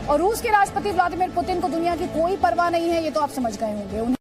और रूस के राष्ट्रपति व्लादिमीर पुतिन को दुनिया की कोई परवाह नहीं है, ये तो आप समझ गए होंगे।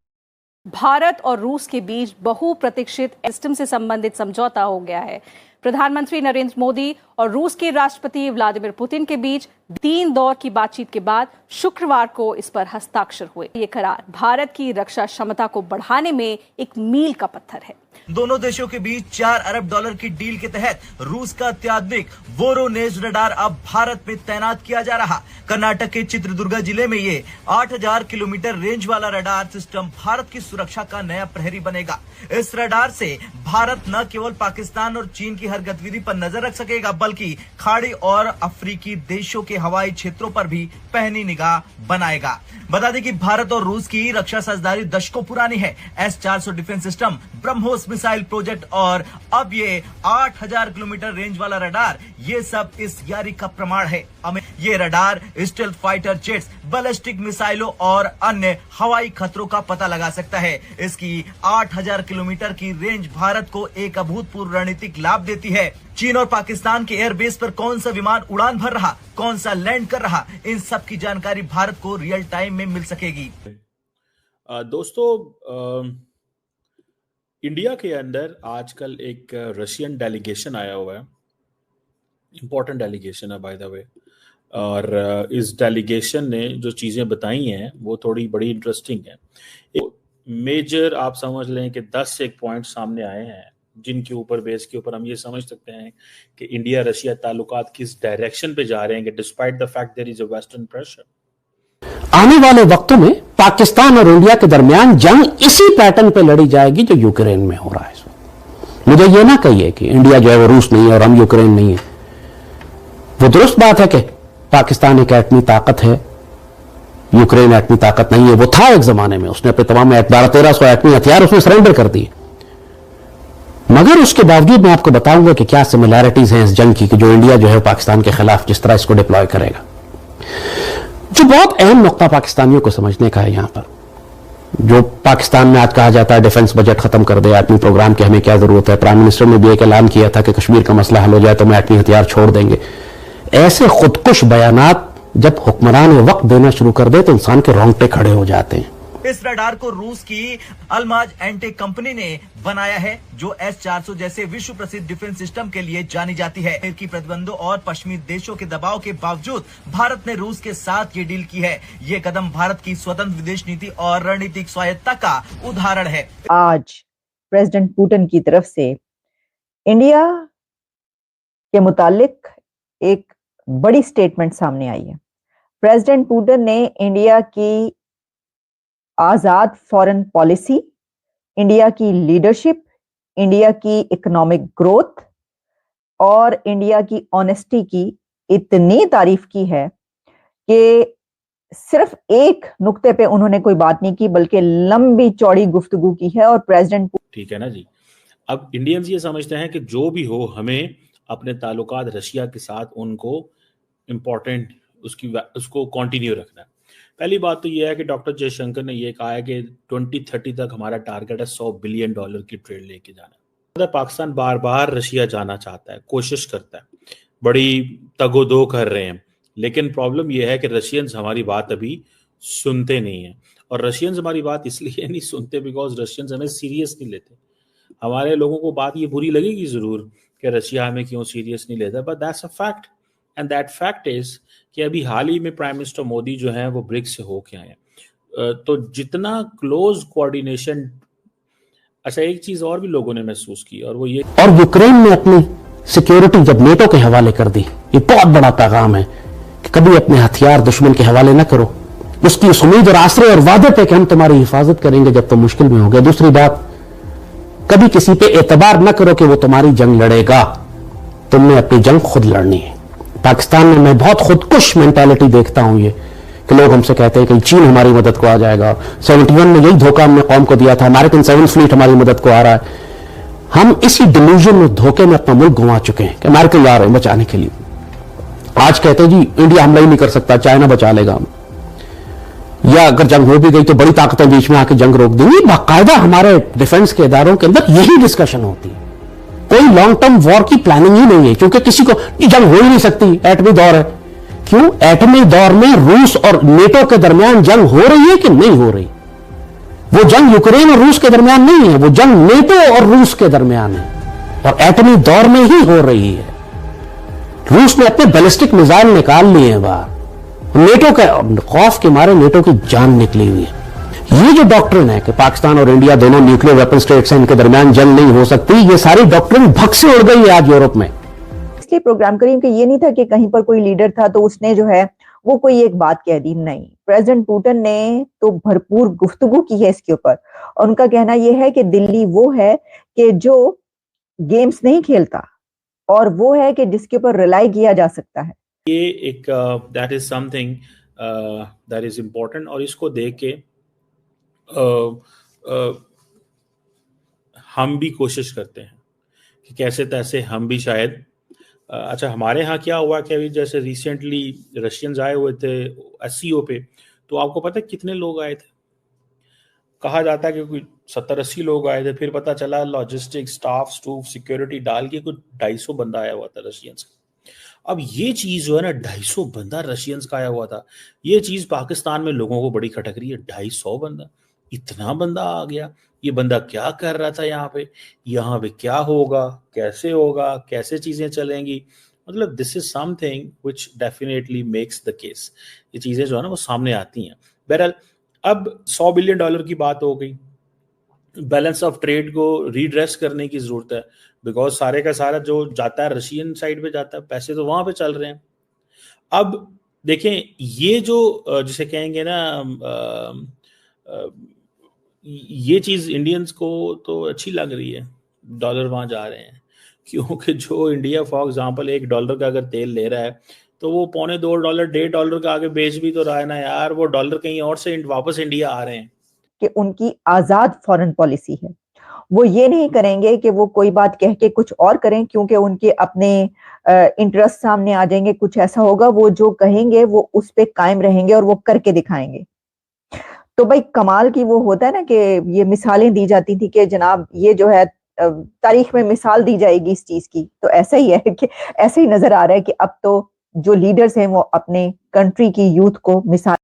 भारत और रूस के बीच बहुप्रतीक्षित सिस्टम से संबंधित समझौता हो गया है। प्रधानमंत्री नरेंद्र मोदी और रूस के राष्ट्रपति व्लादिमीर पुतिन के बीच 3 दौर की बातचीत के बाद शुक्रवार को इस पर हस्ताक्षर हुए। ये करार भारत की रक्षा क्षमता को बढ़ाने में एक मील का पत्थर है। दोनों देशों के बीच 4 अरब डॉलर की डील के तहत रूस का अत्याधुनिक वोरोनेज रडार अब भारत में तैनात किया जा रहा। कर्नाटक के चित्रदुर्गा जिले में ये 8000 किलोमीटर रेंज वाला रडार सिस्टम भारत की सुरक्षा का नया प्रहरी बनेगा। इस रडार से भारत न केवल पाकिस्तान और चीन की हर गतिविधि पर नजर रख सकेगा, बल्कि खाड़ी और अफ्रीकी देशों के हवाई क्षेत्रों पर भी पैनी निगाह बनाएगा। बता दें कि भारत और रूस की रक्षा साझेदारी दशकों पुरानी है। S-400 defence system, BrahMos missile project और अब ये 8000 किलोमीटर रेंज वाला रडार, ये सब इस यारी का प्रमाण है। ये radar stealth fighter jets, ballistic मिसाइलों और अन्य हवाई खतरों का पता लगा सकता है। इसकी 8000 किलोमीटर की रेंज भारत को एक अभूतपूर्व रणनीतिक लाभ देती है। चीन और पाकिस्तान के एयरबेस पर कौन सा विमान उड़ान भर रहा, कौन सा लैंड कर रहा, इन सब की जानकारी भारत को रियल टाइम में मिल सकेगी। दोस्तों, इंडिया के अंदर आजकल एक रशियन डेलीगेशन आया हुआ है। इंपॉर्टेंट डेलीगेशन है बाय द वे, और इस डेलीगेशन ने जो चीज़ें बताई हैं वो थोड़ी बड़ी इंटरेस्टिंग है। एक मेजर आप समझ लें कि 10 एक पॉइंट सामने आए हैं जिनके ऊपर बेस के ऊपर हम ये समझ सकते हैं कि इंडिया रशिया ताल्लुकात किस डायरेक्शन पे जा रहे हैं, despite the fact there is a western pressure. आने वाले वक्तों में पाकिस्तान और इंडिया के दरमियान जंग इसी पैटर्न पे लड़ी जाएगी जो यूक्रेन में हो रहा है। मुझे ये ना कहिए कि इंडिया जो है वो रूस नहीं है और हम यूक्रेन नहीं है। वो दुरुस्त बात है कि पाकिस्तान एक एटमी ताकत है, यूक्रेन एटमी ताकत नहीं है। वो था एक जमाने में, उसने अपने तमाम 1200-1300 एटमी हथियार उसने सरेंडर कर दिए। मगर उसके बावजूद मैं आपको बताऊंगा कि क्या सिमिलैरिटीज हैं इस जंग की, कि जो इंडिया जो है पाकिस्तान के खिलाफ जिस तरह इसको डिप्लॉय करेगा। जो बहुत अहम नुकता पाकिस्तानियों को समझने का है यहां पर, जो पाकिस्तान में आज कहा जाता है डिफेंस बजट खत्म कर दे, एटमी प्रोग्राम की हमें क्या जरूरत है। प्राइम मिनिस्टर ने भी एक ऐलान किया था कि कश्मीर का मसला हल हो जाए तो हम एटमी हथियार छोड़ देंगे। ऐसे खुदकुश बयानात जब हुक्मरान वक्त देना शुरू कर दे तो इंसान के रोंगटे खड़े हो जाते हैं। इस रडार को रूस की अल्माज एंटेक कंपनी ने बनाया है, जो S-400 जैसे विश्व प्रसिद्ध डिफेंस सिस्टम के लिए जानी जाती है। अमेरिकी प्रतिबंधों और पश्चिमी देशों के दबाव के बावजूद भारत ने रूस के साथ ये डील की है। ये कदम भारत की स्वतंत्र विदेश नीति और रणनीतिक स्वायत्तता का उदाहरण है। आज प्रेसिडेंट पुतिन की तरफ से इंडिया के मुतालिक एक बड़ी स्टेटमेंट सामने आई है। प्रेसिडेंट पुतिन ने इंडिया की आजाद फॉरेन पॉलिसी, इंडिया की लीडरशिप, इंडिया की इकोनॉमिक ग्रोथ और इंडिया की ऑनेस्टी की इतनी तारीफ की है कि सिर्फ एक नुक्ते पे उन्होंने कोई बात नहीं की, बल्कि लंबी चौड़ी गुफ्तगू की है। और प्रेसिडेंट, ठीक है ना जी, अब इंडियंस ये समझते हैं कि जो भी हो हमें अपने ताल्लुकात रशिया के साथ उनको इम्पोर्टेंट उसको कंटिन्यू रखना है। पहली बात तो यह है कि डॉक्टर जयशंकर ने यह कहा है कि 2030 तक हमारा टारगेट है $100 बिलियन की ट्रेड लेके जाना। पाकिस्तान बार बार रशिया जाना चाहता है, कोशिश करता है, बड़ी तगोदो कर रहे हैं, लेकिन प्रॉब्लम यह है कि रशियंस हमारी बात अभी सुनते नहीं हैं। और रशियंस हमारी बात इसलिए नहीं सुनते बिकॉज रशियंस हमें सीरियस नहीं लेते। हमारे लोगों को बात ये बुरी लगेगी जरूर कि रशिया हमें क्यों सीरियस नहीं लेता, but that's a fact and that fact is कि अभी हाल ही में प्राइम मिनिस्टर मोदी जो है वो ब्रिक्स से होके आए हैं। तो जितना क्लोज कोऑर्डिनेशन, अच्छा एक चीज और भी लोगों ने महसूस की और वो ये, और यूक्रेन ने अपनी सिक्योरिटी जब नेटो के हवाले कर दी, ये बहुत बड़ा पैगाम है कि कभी अपने हथियार दुश्मन के हवाले ना करो। उसकी उस उम्मीद और आसरे और वादे पे कि हम तुम्हारी हिफाजत करेंगे जब तुम मुश्किल में होगे। दूसरी बात, कभी किसी पे एतबार ना करो कि वो तुम्हारी जंग लड़ेगा, तुमने अपनी जंग खुद लड़नी है। पाकिस्तान में मैं बहुत खुदकुश मेंटालिटी देखता हूं ये कि लोग हमसे कहते हैं कि चीन हमारी मदद को आ जाएगा। 71 में यही धोखा हमने कौम को दिया था, अमेरिकन 7th फ्लीट हमारी मदद को आ रहा है। हम इसी डिल्यूजन में, धोखे में अपना मुल्क घुमा चुके हैं कि अमेरिकन ला रहे हैं बचाने के लिए। आज कहते हैं जी इंडिया हमला ही नहीं कर सकता, चाइना बचा लेगा हम, या अगर जंग हो भी गई तो बड़ी ताकतें बीच में आके जंग रोक देंगी। बाकायदा हमारे डिफेंस के इदारों के अंदर यही डिस्कशन होती है। कोई लॉन्ग टर्म वॉर की प्लानिंग ही नहीं है, क्योंकि किसी को जंग हो ही नहीं सकती, एटमी दौर है। क्यों एटमी दौर में रूस और नेटो के दरमियान जंग हो रही है कि नहीं हो रही? वो जंग यूक्रेन और रूस के दरमियान नहीं है, वो जंग नेटो और रूस के दरमियान है और एटमी दौर में ही हो रही है। रूस ने अपने बैलिस्टिक मिसाइल निकाल लिए हैं बाहर, नेटो के खौफ के मारे नेटो की जान निकली हुई है। ये जो डॉक्ट्रिन है कि पाकिस्तान और इंडिया दोनों न्यूक्लियर वेपन स्टेट्स हैं, इनके दरमियान जंग नहीं हो सकती, ये सारी डॉक्ट्रिन भग से उड़ गई है आज यूरोप में। इसलिए प्रोग्राम करीम कि ये नहीं था कि कहीं पर कोई लीडर था तो उसने जो है वो कोई एक बात कह दी, नहीं, प्रेसिडेंट पुतिन ने तो भरपूर गुफ्तगू की है इसके ऊपर। और उनका कहना यह है कि दिल्ली वो है कि जो गेम्स नहीं खेलता और वो है कि जिसके ऊपर रिलाई किया जा सकता है। ये एक that is something that is important, और इसको देख के हम भी कोशिश करते हैं कि कैसे तैसे हम भी शायद अच्छा, हमारे यहाँ क्या हुआ कि अभी जैसे रिसेंटली रशियंस आए हुए थे SCO पे, तो आपको पता है कितने लोग आए थे? कहा जाता है कि कोई 70-80 लोग आए थे, फिर पता चला लॉजिस्टिक स्टाफ स्टूफ सिक्योरिटी डाल के कुछ 250 बंदा आया हुआ था रशियंस का। अब ये चीज जो है ना, 250 बंदा रशियंस का आया हुआ था, ये चीज पाकिस्तान में लोगों को बड़ी खटक रही है। 250 बंदा, इतना बंदा आ गया, ये बंदा क्या कर रहा था यहाँ पे क्या होगा, कैसे चीजें चलेंगी? मतलब this is something which definitely makes the case. ये चीजें जो है ना वो सामने आती हैं। बहरहाल अब $100 बिलियन की बात हो गई, बैलेंस ऑफ ट्रेड को रीड्रेस करने की जरूरत है, बिकॉज सारे का सारा जो जाता है रशियन साइड पे जाता है, पैसे तो वहां पे चल रहे हैं। अब देखें, ये जो जिसे कहेंगे ना ये चीज इंडियंस को तो अच्छी लग रही है, डॉलर वहां जा रहे हैं, क्योंकि जो इंडिया फॉर एग्जांपल $1 का अगर तेल ले रहा है तो वो $2.25 $1.5 का आगे बेच भी तो रहा है ना यार, वो डॉलर कहीं और से वापस इंडिया आ रहे हैं। कि उनकी आजाद फॉरेन पॉलिसी है, वो ये नहीं करेंगे कि वो कोई बात कह के कुछ और करें, क्योंकि उनके अपने इंटरेस्ट सामने आ जाएंगे, कुछ ऐसा होगा, वो जो कहेंगे वो उस पे कायम रहेंगे और वो करके दिखाएंगे। तो भाई कमाल की वो होता है ना कि ये मिसालें दी जाती थी कि जनाब ये जो है तारीख में मिसाल दी जाएगी इस चीज की, तो ऐसा ही है कि ऐसे ही नजर आ रहा है कि अब तो जो लीडर्स हैं वो अपने कंट्री की यूथ को मिसाल